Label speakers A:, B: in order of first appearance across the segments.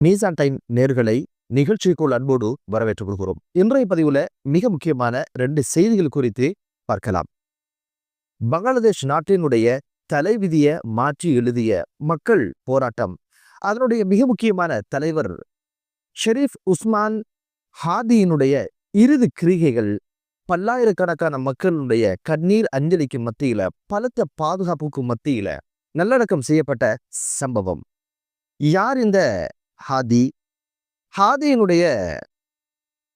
A: மீசான் டைம் நேர்களை நிகழ்ச்சிக்குள் அன்போடு வரவேற்றுக் கொள்கிறோம். இன்றைய பதிவுல மிக முக்கியமான 2 செய்திகள் குறித்து பார்க்கலாம். பங்களாதேஷ் நாட்டினுடைய தலைவிதிய மாற்றி எழுதிய மக்கள் போராட்டம், அதனுடைய மிக முக்கியமான தலைவர் ஷெரீப் உஸ்மான் ஹாதியினுடைய இறுதி கிரிகைகள் பல்லாயிரக்கணக்கான மக்களுடைய கண்ணீர் அஞ்சலிக்கு மத்தியில, பலத்த பாதுகாப்புக்கு மத்தியில நல்லடக்கம் செய்யப்பட்ட சம்பவம். யார் இந்த ஹாதி? ஹாதியினுடைய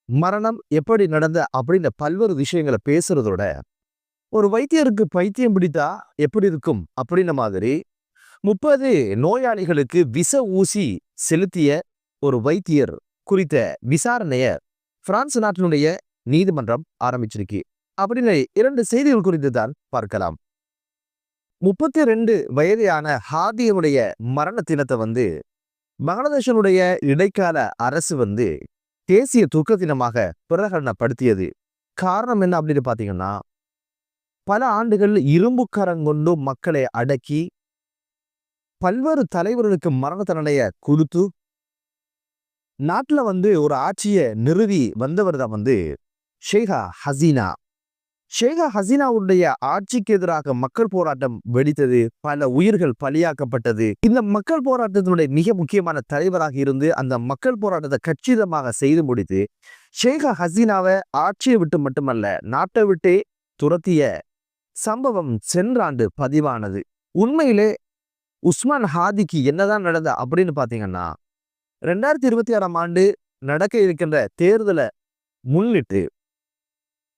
A: மரணம் எப்படி நடந்த அப்படின்ற பல்வேறு விஷயங்களை பேசுறதோட, ஒரு வைத்தியருக்கு பைத்தியம் பிடித்தா எப்படி இருக்கும் அப்படின்ற மாதிரி 30 நோயாளிகளுக்கு விஷ ஊசி செலுத்திய ஒரு வைத்தியர் குறித்த விசாரணைய பிரான்ஸ் நாட்டினுடைய நீதிமன்றம் ஆரம்பிச்சிருக்கு. அப்படின்னு 2 செய்திகள் குறித்து தான் பார்க்கலாம். 32 வயதான ஹாதியினுடைய மரண தினத்தை பங்களாதேஷனுடைய இடைக்கால அரசு தேசிய துக்க தினமாக பிரகடனப்படுத்தியது. காரணம் என்ன அப்படின்னு பாத்தீங்கன்னா, பல ஆண்டுகள் இரும்புக்கரங்கொண்டு மக்களை அடக்கி பல்வேறு தலைவர்களுக்கு மரண தண்டனையை கொடுத்து நாட்டுல ஒரு ஆட்சியை நிறுவி வந்தவர் தான் ஷேகா ஹசீனா. ஷேகா ஹசீனாவுடைய ஆட்சிக்கு எதிராக மக்கள் போராட்டம் வெடித்தது, பல உயிர்கள் பலியாக்கப்பட்டது. இந்த மக்கள் போராட்டத்தினுடைய மிக முக்கியமான தலைவராக இருந்து அந்த மக்கள் போராட்டத்தை கச்சிதமாக செய்து முடித்து ஷேகா ஹசீனாவை ஆட்சியை விட்டு மட்டுமல்ல, நாட்டை விட்டே துரத்திய சம்பவம் சென்ற ஆண்டு பதிவானது. உண்மையிலே உஸ்மான் ஹாதிக்கு என்னதான் நடந்த அப்படின்னு பாத்தீங்கன்னா, 2026ஆம் ஆண்டு நடக்க இருக்கின்ற தேர்தலை முன்னிட்டு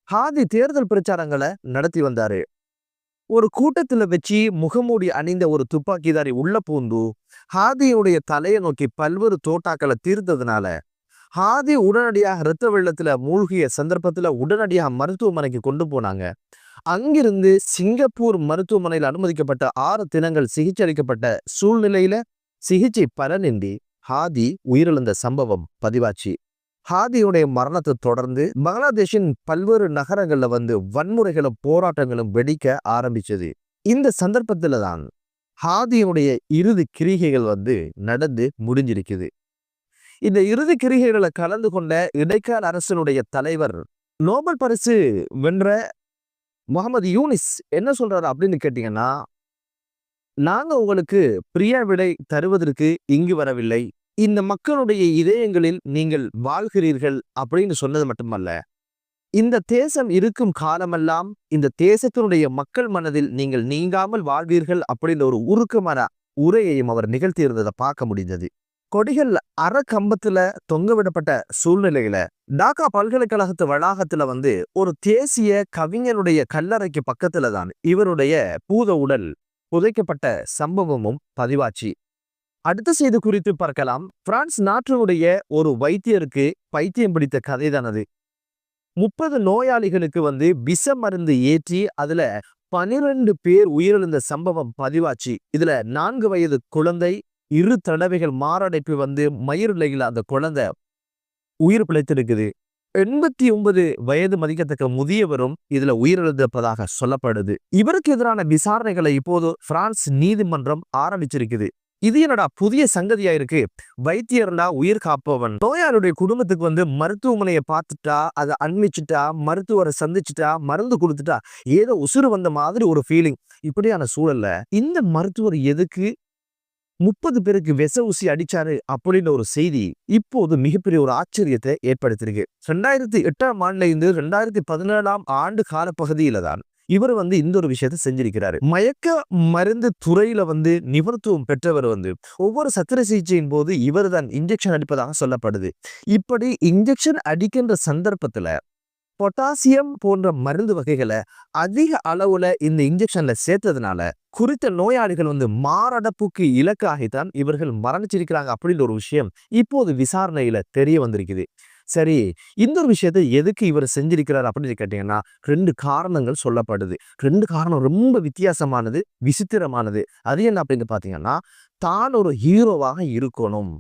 A: ஹாதி தேர்தல் பிரச்சாரங்களை நடத்தி வந்தாரு. ஒரு கூட்டத்துல வச்சு முகமூடி அணிந்த ஒரு துப்பாக்கிதாரி உள்ள பூந்து ஹாதியுடைய தலையை நோக்கி பல்வேறு தோட்டாக்களை தீர்த்ததுனால ஹாதி உடனடியாக இரத்த வெள்ளத்துல மூழ்கிய சந்தர்ப்பத்துல உடனடியாக மருத்துவமனைக்கு கொண்டு போனாங்க. அங்கிருந்து சிங்கப்பூர் மருத்துவமனையில் அனுமதிக்கப்பட்ட 6 தினங்கள் சிகிச்சை அளிக்கப்பட்ட சூழ்நிலையில சிகிச்சை பலனின்றி ஹாதி உயிரிழந்த சம்பவம் பதிவாச்சு. ஹாதியுடைய மரணத்தை தொடர்ந்து பங்களாதேஷின் பல்வேறு நகரங்கள்ல வன்முறைகளும் போராட்டங்களும் வெடிக்க ஆரம்பிச்சது. இந்த சந்தர்ப்பத்துல தான் ஹாதியுடைய இறுதி கிரிகைகள் நடந்து முடிஞ்சிருக்குது. இந்த இறுதி கிரிகைகளை கலந்து கொண்ட இடைக்கால அரசனுடைய தலைவர், நோபல் பரிசு வென்ற முகமது யூனிஸ் என்ன சொல்றாரு அப்படின்னு கேட்டீங்கன்னா, நாங்க உங்களுக்கு பிரியா விடை தருவதற்கு இங்கு வரவில்லை, இந்த மக்களுடைய இதயங்களில் நீங்கள் வாழ்கிறீர்கள் அப்படின்னு சொன்னது மட்டுமல்ல, இந்த தேசம் இருக்கும் காலமெல்லாம் இந்த தேசத்தினுடைய மக்கள் மனதில் நீங்கள் நீங்காமல் வாழ்வீர்கள் அப்படின்ற ஒரு உருக்கமான உரையையும் அவர் நிகழ்த்தியிருந்ததை பார்க்க முடிந்தது. கொடிகள் அறக்கம்பத்துல தொங்கவிடப்பட்ட சூழ்நிலையில டாக்கா பல்கலைக்கழகத்து வளாகத்துல ஒரு தேசிய கவிஞனுடைய கல்லறைக்கு பக்கத்துல தான் இவருடைய பூத உடல் புதைக்கப்பட்ட சம்பவமும் பதிவாச்சு. அடுத்த செய்தி குறித்து பார்க்கலாம். பிரான்ஸ் நாட்டினுடைய ஒரு வைத்தியருக்கு பைத்தியம் பிடித்த கதை தானது. 30 நோயாளிகளுக்கு விஷ மருந்து ஏற்றி அதுல 12 பேர் உயிரிழந்த சம்பவம் பதிவாச்சு. இதுல 4 வயது குழந்தை 2 தடவைகள் மாரடைப்பு மயிரிழையில் அந்த குழந்தை உயிர் பிழைத்திருக்குது. 89 வயது மதிக்கத்தக்க முதியவரும் இதுல உயிரிழந்திருப்பதாக சொல்லப்படுது. இவருக்கு எதிரான விசாரணைகளை இப்போது பிரான்ஸ் நீதிமன்றம் ஆரம்பிச்சிருக்குது. இது என்னடா புதிய சங்கதியா இருக்கு? வைத்தியர்னா உயிர் காப்பவன். நோயாளியுடைய குடும்பத்துக்கு மருத்துவமனையை பார்த்துட்டா, அதை அண்மிச்சுட்டா, மருத்துவரை சந்திச்சுட்டா, மருந்து கொடுத்துட்டா ஏதோ உசுறு வந்த மாதிரி ஒரு ஃபீலிங். இப்படியான சூழல்ல இந்த மருத்துவர் எதுக்கு 30 பேருக்கு விஷ ஊசி அடிச்சாரு அப்படின்னு ஒரு செய்தி இப்போது மிகப்பெரிய ஒரு ஆச்சரியத்தை ஏற்படுத்தியிருக்கு. 2008ஆம் ஆண்டுல இருந்து 2017ஆம் ஆண்டு காலப்பகுதியில தான் இவர் இந்த ஒரு விஷயத்தை செஞ்சிருக்கிறாரு. மயக்க மருந்து துறையில நிபுணத்துவம் பெற்றவர் ஒவ்வொரு சத்திர சிகிச்சையின் போது இவர் தான் இன்ஜெக்ஷன் அடிப்பதாக சொல்லப்படுது. இப்படி இன்ஜெக்ஷன் அடிக்கின்ற சந்தர்ப்பத்துல பொட்டாசியம் போன்ற மருந்து வகைகளை அதிக அளவுல இந்த இன்ஜெக்ஷன்ல சேர்த்ததுனால குறித்த நோயாளிகள் மாரடைப்புக்கு இலக்காகித்தான் இவர்கள் மரணிச்சிருக்கிறாங்க அப்படின்னு ஒரு விஷயம் இப்போது விசாரணையில தெரிய வந்திருக்குது. சரி, இந்த ஒரு விஷயத்தை எதுக்கு இவர் செஞ்சிருக்கிறார் அப்படின்னு கேட்டீங்கன்னா, 2 காரணங்கள் சொல்லப்படுது. 2 காரணம் ரொம்ப வித்தியாசமானது, விசித்திரமானது. அது என்ன அப்படின்னு பாத்தீங்கன்னா, தான் ஒரு ஹீரோவாக இருக்கணும்,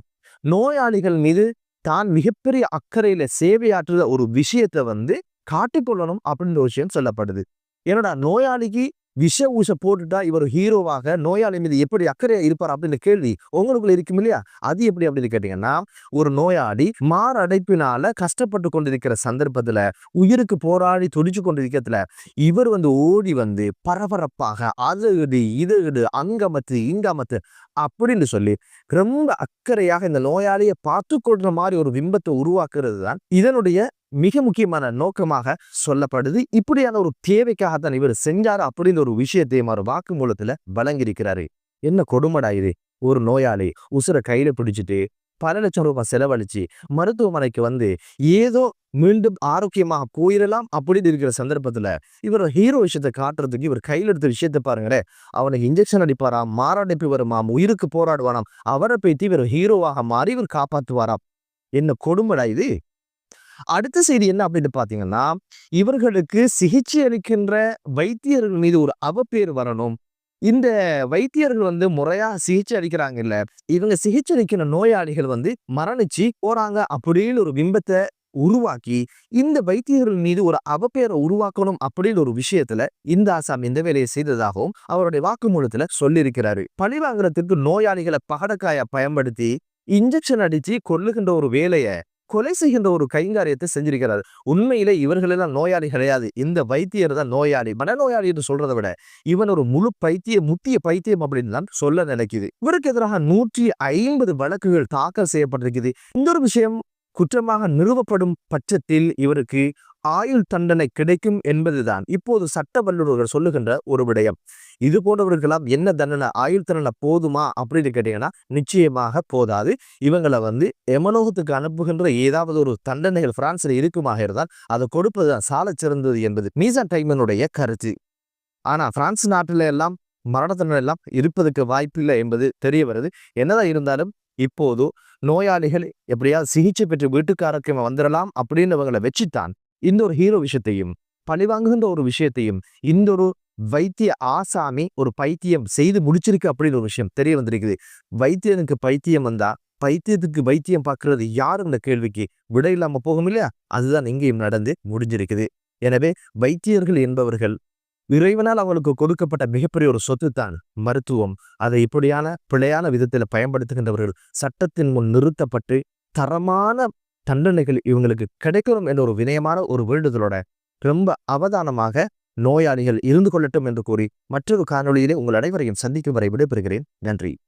A: நோயாளிகள் மீது தான் மிகப்பெரிய அக்கறையில சேவையாற்றுற ஒரு விஷயத்தை காட்டிக்கொள்ளணும் அப்படின்ற விஷயம் சொல்லப்படுது. என்னடா நோயாளிக்கு விஷ ஊச போட்டுட்டா இவர் ஹீரோவாக நோயாளி மீது எப்படி அக்கறையா இருப்பார் அப்படின்னு கேள்வி உங்களுக்குள்ள இருக்கும் இல்லையா? அது எப்படி அப்படின்னு கேட்டீங்கன்னா, ஒரு நோயாளி மாரடைப்பினால கஷ்டப்பட்டு கொண்டிருக்கிற சந்தர்ப்பத்துல, உயிருக்கு போராடி துடிச்சு கொண்டிருக்கிறதுல இவர் ஓடி பரபரப்பாக அது இடு இது இடு அங்கமத்து இங்கமத்து அப்படின்னு சொல்லி ரொம்ப அக்கறையாக இந்த நோயாளியை பார்த்து கொள்ற மாதிரி ஒரு பிம்பத்தை உருவாக்குறது தான் இதனுடைய மிக முக்கியமான நோக்கமாக சொல்லப்படுது. இப்படியான ஒரு தேவைக்காகத்தான் இவர் செஞ்சாரு அப்படின்னு ஒரு விஷயத்தையும் அவர் வாக்குமூலத்துல வழங்கியிருக்கிறாரு. என்ன கொடுமடா இது! ஒரு நோயாளி உசுரை கையில பிடிச்சிட்டு பல லட்சம் ரூபாய் செலவழிச்சு மருத்துவமனைக்கு ஏதோ மீண்டும் ஆரோக்கியமாக போயிடலாம் அப்படின்னு இருக்கிற சந்தர்ப்பத்துல இவர் ஹீரோ விஷயத்தை காட்டுறதுக்கு இவர் கையில் எடுத்த விஷயத்தை பாருங்களேன். அவனுக்கு இன்ஜெக்ஷன் அடிப்பாராம், மாரடைப்பு வருமாம், உயிருக்கு போராடுவாராம். அவரை பற்றி இவர் ஹீரோவாக மாறி இவர் காப்பாற்றுவாராம். என்ன கொடுமடா இது! அடுத்த செய்தி என்ன அப்படின்னு பாத்தீங்கன்னா, இவர்களுக்கு சிகிச்சை அளிக்கின்ற வைத்தியர்கள் மீது ஒரு அவப்பேறு வரணும். இந்த வைத்தியர்கள் முறையா சிகிச்சை அளிக்கிறாங்க இல்ல, இவங்க சிகிச்சை அளிக்கிற நோயாளிகள் மரணிச்சு போறாங்க அப்படின்னு ஒரு பிம்பத்தை உருவாக்கி இந்த வைத்தியர்கள் மீது ஒரு அவப்பேரை உருவாக்கணும் அப்படின்னு ஒரு விஷயத்துல இந்த ஆசாம் இந்த வேலையை செய்ததாகவும் அவருடைய வாக்குமூலத்துல சொல்லியிருக்கிறாரு. பழி வாங்குறதுக்கு நோயாளிகளை பகடக்காய பயன்படுத்தி இன்ஜெக்ஷன் அடிச்சு கொல்லுகின்ற ஒரு வேலையை, கொலை செய்கின்ற ஒரு கைங்காரியத்தை செஞ்சிருக்கிறார். உண்மையிலே இவர்கள் எல்லாம் நோயாளி கிடையாது. இந்த வைத்தியர் தான் நோயாளி. மனநோயாளி என்று சொல்றதை விட இவன் ஒரு முழு பைத்தியம், முத்திய பைத்தியம் அப்படின்னு தான் சொல்ல நினைக்குது. இவருக்கு எதிராக 150 வழக்குகள் தாக்கல் செய்யப்பட்டிருக்குது. இந்த ஒரு விஷயம் குற்றமாக நிறுவப்படும் பட்சத்தில் இவருக்கு ஆயுள் தண்டனை கிடைக்கும் என்பதுதான் இப்போது சட்ட வல்லுநர்கள் சொல்லுகின்ற ஒரு விடயம். இது போன்றவர்களெல்லாம் என்ன தண்டனை, ஆயுள் தண்டனை போதுமா அப்படின்னு கேட்டீங்கன்னா நிச்சயமாக போதாது. இவங்களை எமலோகத்துக்கு அனுப்புகின்ற ஏதாவது ஒரு தண்டனைகள் பிரான்சில் இருக்குமாக இருந்தால் அதை கொடுப்பதுதான் சால சிறந்தது என்பது மீசான் டைமனுடைய கருத்து. ஆனா பிரான்ஸ் நாட்டில எல்லாம் மரண தண்டனை எல்லாம் இருப்பதற்கு வாய்ப்பில்லை என்பது தெரிய வருது. என்னதான் இருந்தாலும் இப்போது நோயாளிகள் எப்படியாவது சிகிச்சை பெற்று வீட்டுக்கு ஆரோக்கியமா வந்துடலாம் அப்படின்னு அவங்களை வச்சுத்தான் இந்த ஒரு ஹீரோ விஷயத்தையும் பழிவாங்குகின்ற ஒரு விஷயத்தையும் இந்த ஒரு வைத்திய ஆசாமி ஒரு பைத்தியம் செய்து முடிச்சிருக்கு அப்படின்னு ஒரு விஷயம் தெரிய வந்திருக்குது. வைத்தியனுக்கு பைத்தியம் வந்தா பைத்தியத்துக்கு வைத்தியம் பார்க்கறது யாருன்ற கேள்விக்கு விடை இல்லாம போகும் இல்லையா? அதுதான் இங்கேயும் நடந்து முடிஞ்சிருக்குது. எனவே வைத்தியர்கள் என்பவர்கள் இறைவனால் அவங்களுக்கு கொடுக்கப்பட்ட மிகப்பெரிய ஒரு சொத்து தான் மருத்துவம். அதை இப்படியான பிழையான விதத்தில் பயன்படுத்துகின்றவர்கள் சட்டத்தின் முன் நிறுத்தப்பட்டு தரமான தண்டனைகள் இவங்களுக்கு கிடைக்கணும் என்ற ஒரு வினயமான ஒரு வேண்டுதலோட ரொம்ப அவதானமாக நோயாளிகள் இருந்து கொள்ளட்டும் என்று கூறி மற்றொரு காணொளியிலே உங்கள் அனைவரையும் சந்திக்கும் வரை விடைபெறுகிறேன். நன்றி.